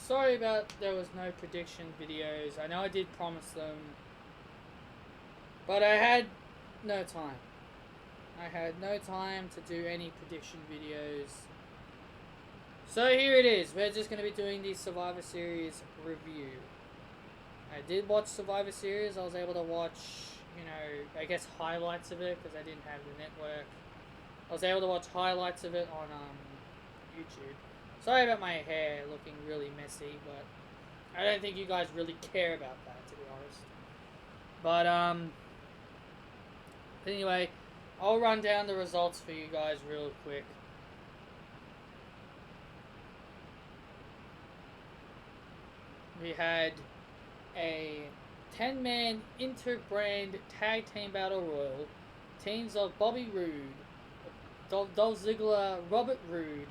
sorry about there was no prediction videos. I know I did promise them, but I had no time. I had no time to do any prediction videos. So here it is. We're just going to be doing the Survivor Series review. I did watch Survivor Series. I was able to watch, I guess highlights of it because I didn't have the network. I was able to watch highlights of it on YouTube. Sorry about my hair looking really messy, but I don't think you guys really care about that, to be honest. But anyway, I'll run down the results for you guys real quick. We had a 10-man inter-brand tag team battle royal. Teams of Bobby Roode, Dolph Ziggler, Robert Roode,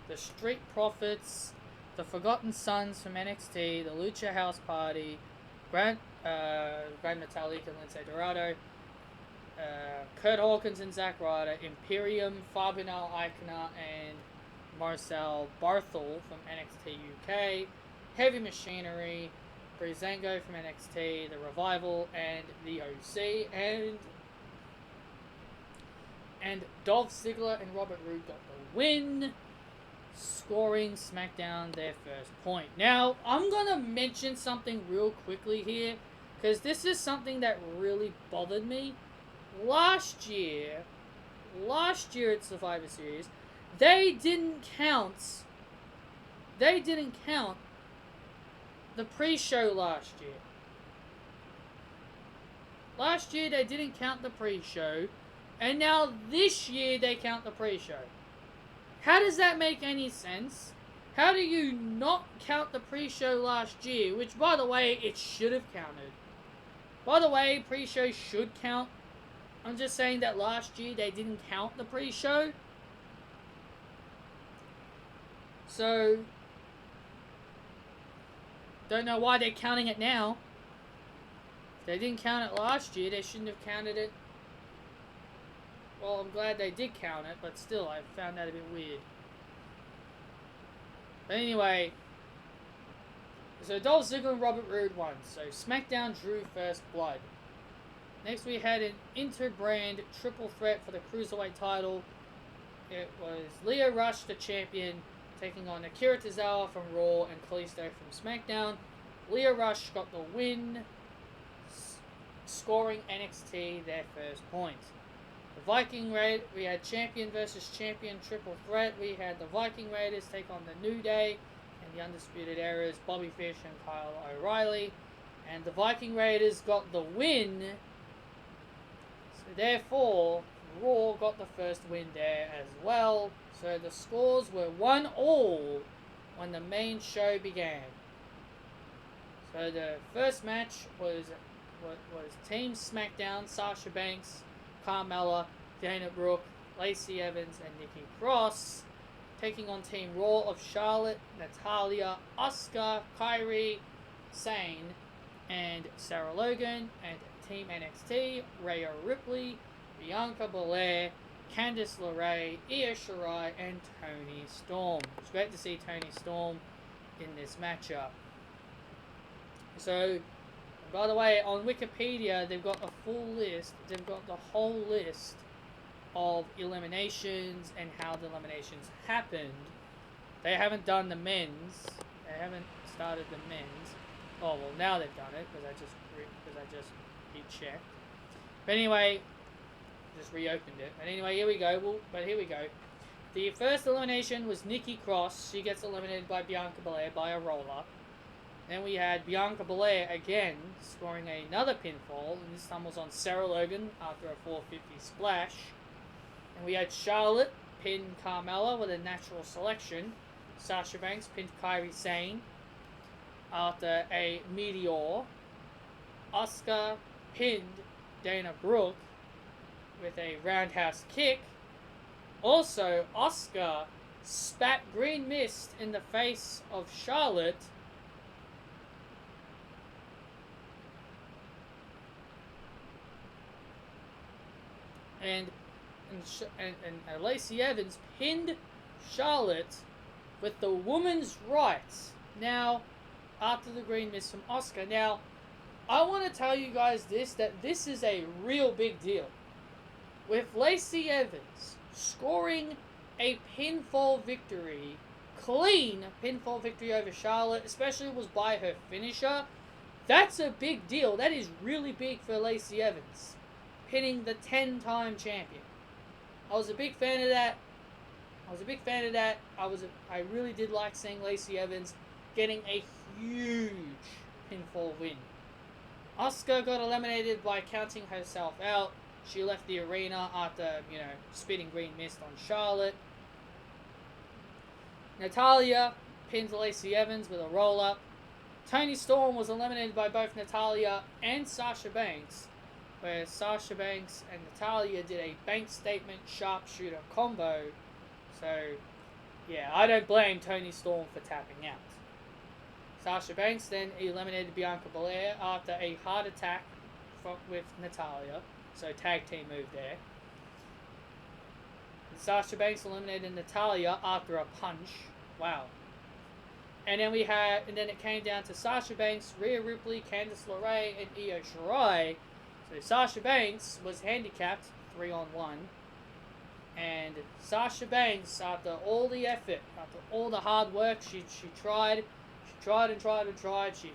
the Street Profits, the Forgotten Sons from NXT, the Lucha House Party, Grand Metalik and Lince Dorado, Kurt Hawkins and Zack Ryder, Imperium, Fabinal Aichner and Marcel Barthel from NXT UK, Heavy Machinery, Breezango from NXT, The Revival, and the OC, and Dolph Ziggler and Robert Roode got the win, scoring SmackDown their first point. Now, I'm going to mention something real quickly here, because this is something that really bothered me. Last year at Survivor Series, they didn't count the pre-show last year. Last year they didn't count the pre-show, and now this year they count the pre-show. How does that make any sense? How do you not count the pre-show last year, which, by the way, it should have counted. By the way, pre-show should count. I'm just saying that last year they didn't count the pre-show. So, don't know why they're counting it now. If they didn't count it last year, they shouldn't have counted it. Well, I'm glad they did count it, but still, I found that a bit weird. But anyway, so Dolph Ziggler and Robert Roode won. So SmackDown drew first blood. Next we had an inter-brand triple threat for the Cruiserweight title. It was Lio Rush, the champion, taking on Akira Tozawa from Raw and Kalisto from SmackDown. Lio Rush got the win, scoring NXT their first point. The Viking Raid, we had champion versus champion triple threat. We had the Viking Raiders take on the New Day and the Undisputed Era's Bobby Fish and Kyle O'Reilly. And the Viking Raiders got the win. So therefore, Raw got the first win there as well. So the scores were 1-1 when the main show began. So the first match was Team SmackDown, Sasha Banks, Carmella, Dana Brooke, Lacey Evans, and Nikki Cross, taking on Team Raw of Charlotte, Natalya, Asuka, Kairi, Sane, and Sarah Logan, and Team NXT, Rhea Ripley, Bianca Belair, Candice LeRae, Io Shirai, and Toni Storm. It's great to see Toni Storm in this matchup. So, by the way, on Wikipedia, they've got a full list. They've got the whole list of eliminations and how the eliminations happened. They haven't done the men's. They haven't started the men's. Oh, well, now they've done it because I just checked. But anyway, just reopened it. But anyway, here we go. Here we go. The first elimination was Nikki Cross. She gets eliminated by Bianca Belair by a roll-up. Then we had Bianca Belair again scoring another pinfall, and this time was on Sarah Logan after a 450 splash. And we had Charlotte pin Carmella with a natural selection. Sasha Banks pinned Kairi Sane after a meteor. Asuka pinned Dana Brooke with a roundhouse kick. Also, Asuka spat green mist in the face of Charlotte. And Lacey Evans pinned Charlotte with the woman's rights. Now, after the green mist from Asuka. Now, I want to tell you guys that this is a real big deal. With Lacey Evans scoring a pinfall victory, clean pinfall victory over Charlotte, especially was by her finisher, that's a big deal. That is really big for Lacey Evans, pinning the 10-time champion. I was a big fan of that. I really did like seeing Lacey Evans getting a huge pinfall win. Asuka got eliminated by counting herself out. She left the arena after, spitting green mist on Charlotte. Natalya pinned Lacey Evans with a roll-up. Toni Storm was eliminated by both Natalya and Sasha Banks, where Sasha Banks and Natalya did a bank statement sharpshooter combo. So, yeah, I don't blame Toni Storm for tapping out. Sasha Banks then eliminated Bianca Belair after a heart attack with Natalya. So, tag team move there. And Sasha Banks eliminated Natalya after a punch. Wow. And then it came down to Sasha Banks, Rhea Ripley, Candice LeRae, and Io Shirai. So Sasha Banks was handicapped 3-on-1. And Sasha Banks, after all the effort, after all the hard work, she tried. She tried and tried and tried. She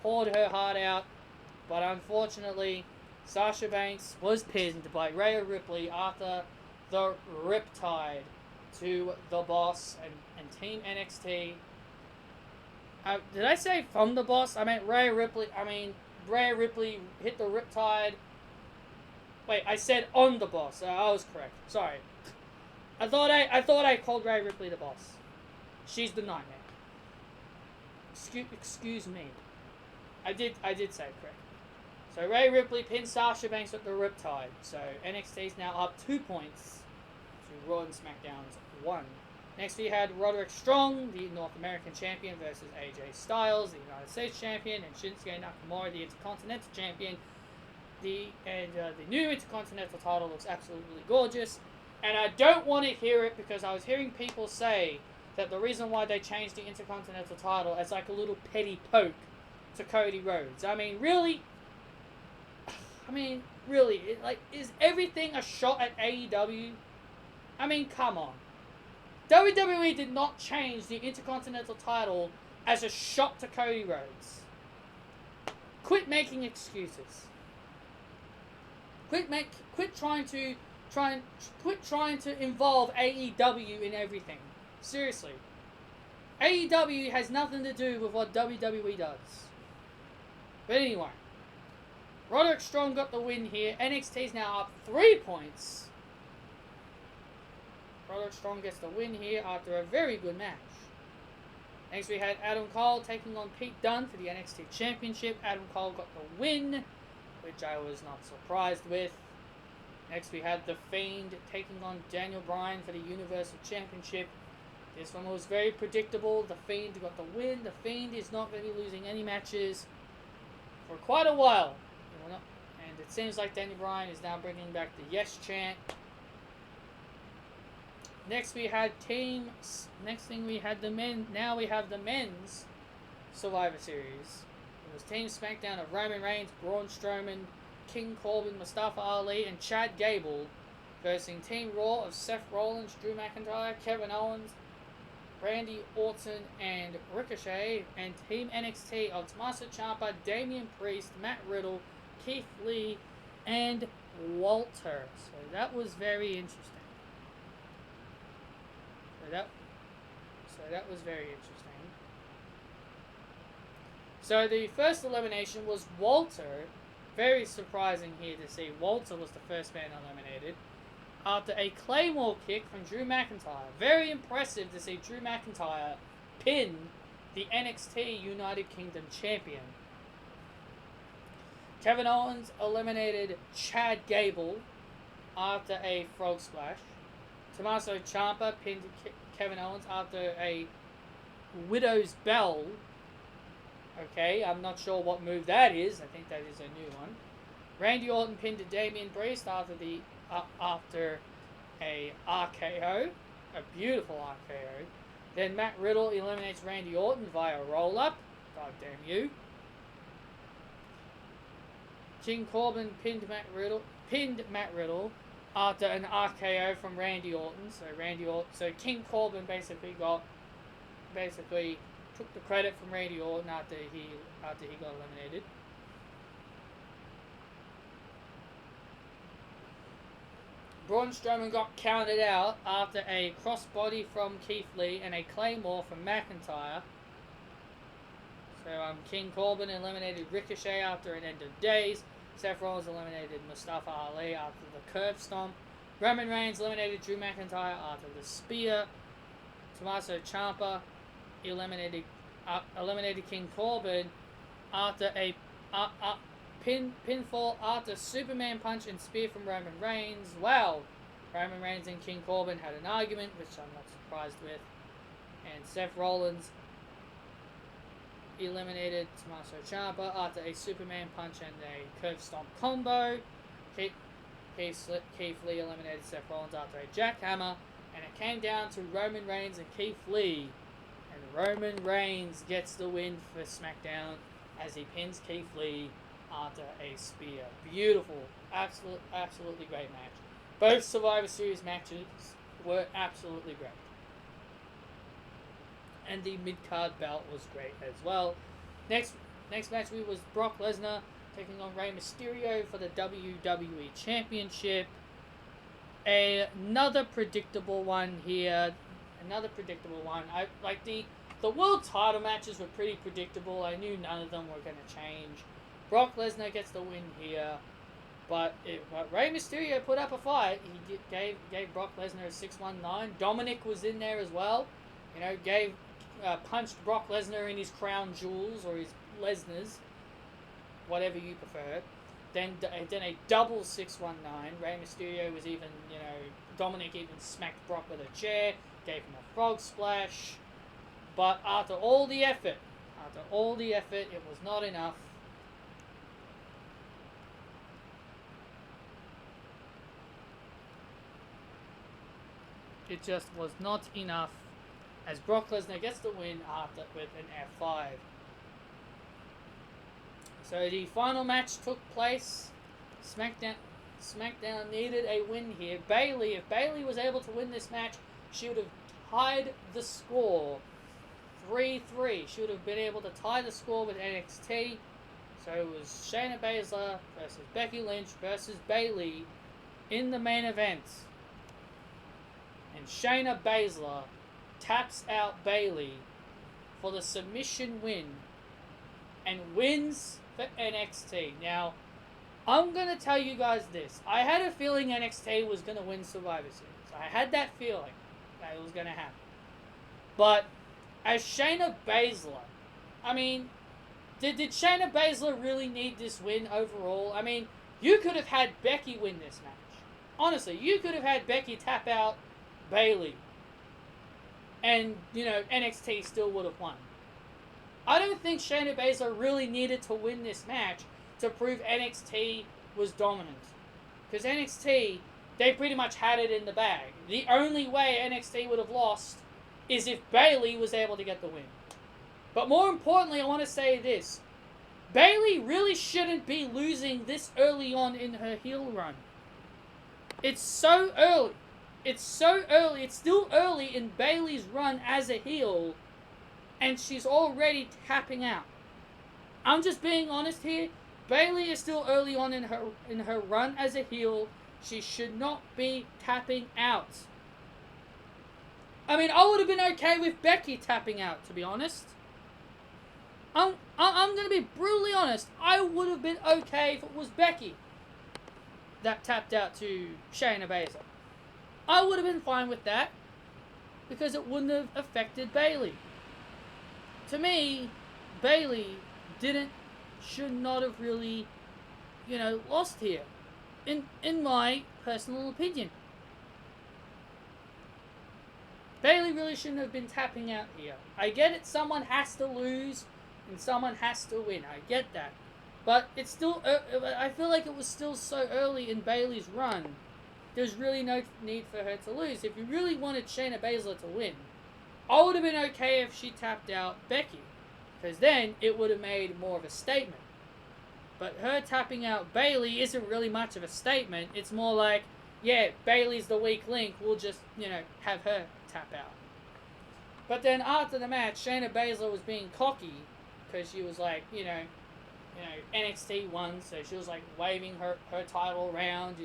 poured her heart out. But unfortunately, Sasha Banks was pinned by Rhea Ripley after the Riptide to the Boss and Team NXT. Did I say from the Boss? I meant Rhea Ripley. Rhea Ripley hit the Riptide. Wait, I said on the Boss. I was correct. Sorry. I thought I called Rhea Ripley the Boss. She's the Nightmare. Excuse me. I did say it correct. So Rhea Ripley pinned Sasha Banks with the Riptide. So NXT is now up 2 points to Raw and SmackDown's 1. Next we had Roderick Strong, the North American Champion, versus AJ Styles, the United States Champion, and Shinsuke Nakamura, the Intercontinental Champion. The new Intercontinental title looks absolutely gorgeous, and I don't want to hear it because I was hearing people say that the reason why they changed the Intercontinental title as like a little petty poke to Cody Rhodes. Really? Is everything a shot at AEW? Come on. WWE did not change the Intercontinental title as a shot to Cody Rhodes. Quit making excuses. Quit trying to involve AEW in everything. Seriously. AEW has nothing to do with what WWE does. But anyway, Roderick Strong got the win here. NXT is now up 3 points. Roderick Strong gets the win here after a very good match. Next we had Adam Cole taking on Pete Dunne for the NXT Championship. Adam Cole got the win, which I was not surprised with. Next we had The Fiend taking on Daniel Bryan for the Universal Championship. This one was very predictable. The Fiend got the win. The Fiend is not going to be losing any matches for quite a while. And it seems like Daniel Bryan is now bringing back the Yes chant. Next we had the men. Now we have the men's Survivor Series. It was Team SmackDown of Roman Reigns, Braun Strowman, King Corbin, Mustafa Ali, and Chad Gable versus Team Raw of Seth Rollins, Drew McIntyre, Kevin Owens, Randy Orton, and Ricochet, and Team NXT of Tommaso Ciampa, Damian Priest, Matt Riddle, Keith Lee, and Walter. So that was very interesting. So that was very interesting. So the first elimination was Walter. Very surprising here to see Walter was the first man eliminated after a Claymore kick from Drew McIntyre. Very impressive to see Drew McIntyre pin the NXT United Kingdom champion. Kevin Owens eliminated Chad Gable after a frog splash. Tommaso Ciampa pinned Kevin Owens after a Widow's Bell. Okay, I'm not sure what move that is. I think that is a new one. Randy Orton pinned Damian Priest after a RKO, a beautiful RKO. Then Matt Riddle eliminates Randy Orton via roll-up. God damn you. King Corbin pinned Matt Riddle after an RKO from Randy Orton. So King Corbin basically took the credit from Randy Orton after he got eliminated. Braun Strowman got counted out after a crossbody from Keith Lee and a Claymore from McIntyre. So King Corbin eliminated Ricochet after an end of days. Seth Rollins eliminated Mustafa Ali after the curb stomp. Roman Reigns eliminated Drew McIntyre after the spear. Tommaso Ciampa eliminated King Corbin after a pinfall after Superman punch and spear from Roman Reigns. Wow. Roman Reigns and King Corbin had an argument, which I'm not surprised with. And Seth Rollins eliminated Tommaso Ciampa after a Superman punch and a curve stomp combo. Keith Lee eliminated Seth Rollins after a jackhammer. And it came down to Roman Reigns and Keith Lee. And Roman Reigns gets the win for SmackDown as he pins Keith Lee after a spear. Beautiful. Absolutely great match. Both Survivor Series matches were absolutely great. And the mid-card belt was great as well. Next match was Brock Lesnar taking on Rey Mysterio for the WWE Championship. Another predictable one here. I like the world title matches were pretty predictable. I knew none of them were going to change. Brock Lesnar gets the win here, but Rey Mysterio put up a fight. He gave Brock Lesnar a 619. Dominic was in there as well. Punched Brock Lesnar in his crown jewels or his Lesnar's, whatever you prefer. Then a double 619. Rey Mysterio was even, Dominic even smacked Brock with a chair, gave him a frog splash. But after all the effort, it was not enough. It just was not enough as Brock Lesnar gets the win with an F5. So the final match took place. SmackDown needed a win here. If Bayley was able to win this match, she would have tied the score 3-3. She would have been able to tie the score with NXT. So it was Shayna Baszler versus Becky Lynch versus Bayley in the main event. And Shayna Baszler taps out Bayley for the submission win and wins for NXT. Now, I'm going to tell you guys this. I had a feeling NXT was going to win Survivor Series. I had that feeling that it was going to happen. But as Shayna Baszler, did Shayna Baszler really need this win overall? You could have had Becky win this match. Honestly, you could have had Becky tap out Bayley. And, NXT still would have won. I don't think Shayna Baszler really needed to win this match to prove NXT was dominant. Because NXT, they pretty much had it in the bag. The only way NXT would have lost is if Bayley was able to get the win. But more importantly, I want to say this. Bayley really shouldn't be losing this early on in her heel run. It's so early. It's still early in Bayley's run as a heel, and she's already tapping out. I'm just being honest here. Bayley is still early on in her run as a heel. She should not be tapping out. I would have been okay with Becky tapping out, to be honest. I'm going to be brutally honest. I would have been okay if it was Becky that tapped out to Shayna Baszler. I would have been fine with that because it wouldn't have affected Bayley. To me, Bayley should not have really, lost here. In my personal opinion. Bayley really shouldn't have been tapping out here. I get it, someone has to lose and someone has to win. I get that. But it's still, I feel like it was still so early in Bayley's run. There's really no need for her to lose. If you really wanted Shayna Baszler to win, I would have been okay if she tapped out Becky, because then it would have made more of a statement. But her tapping out Bayley isn't really much of a statement. It's more like, yeah, Bayley's the weak link. We'll just, have her tap out. But then after the match, Shayna Baszler was being cocky because she was like, NXT won, so she was like waving her title around,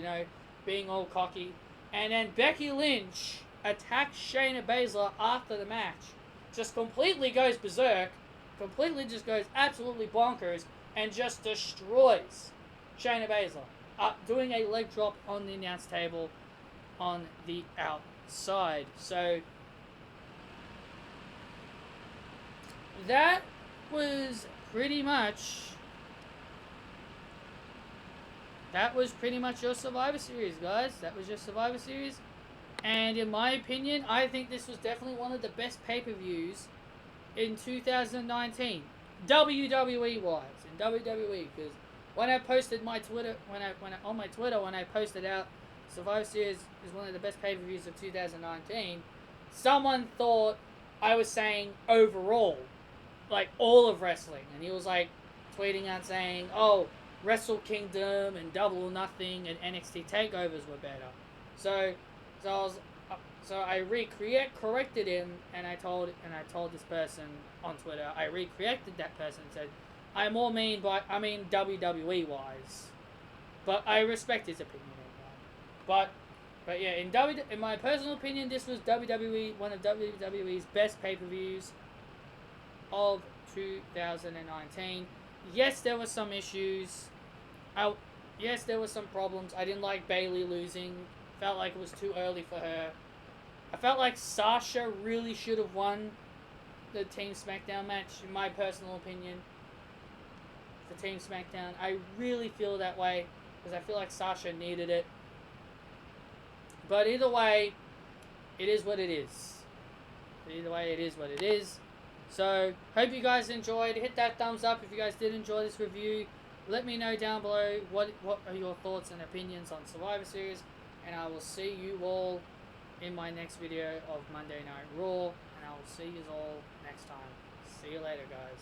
being all cocky. And then Becky Lynch attacks Shayna Baszler after the match. Just completely goes berserk, completely just goes absolutely bonkers, and just destroys Shayna Baszler, doing a leg drop on the announce table on the outside. So that was pretty much your Survivor Series, guys. That was your Survivor Series. And in my opinion, I think this was definitely one of the best pay-per-views in 2019. WWE wise, in WWE, because when I posted my Twitter, when I posted out Survivor Series is one of the best pay-per-views of 2019, someone thought I was saying overall, like all of wrestling, and he was like tweeting out saying, "Oh, Wrestle Kingdom and Double or Nothing and NXT takeovers were better." So I corrected him, and I told this person on Twitter. I corrected that person and said, I mean WWE wise, but I respect his opinion anyway. But yeah, in my personal opinion, this was one of WWE's best pay-per-views of 2019. Yes, there were some issues. Yes, there were some problems. I didn't like Bayley losing. Felt like it was too early for her. I felt like Sasha really should have won the Team Smackdown match, in my personal opinion. The Team Smackdown. I really feel that way, because I feel like Sasha needed it. But either way, it is what it is. So, hope you guys enjoyed. Hit that thumbs up if you guys did enjoy this review. Let me know down below what are your thoughts and opinions on Survivor Series. And I will see you all in my next video of Monday Night Raw. And I will see you all next time. See you later, guys.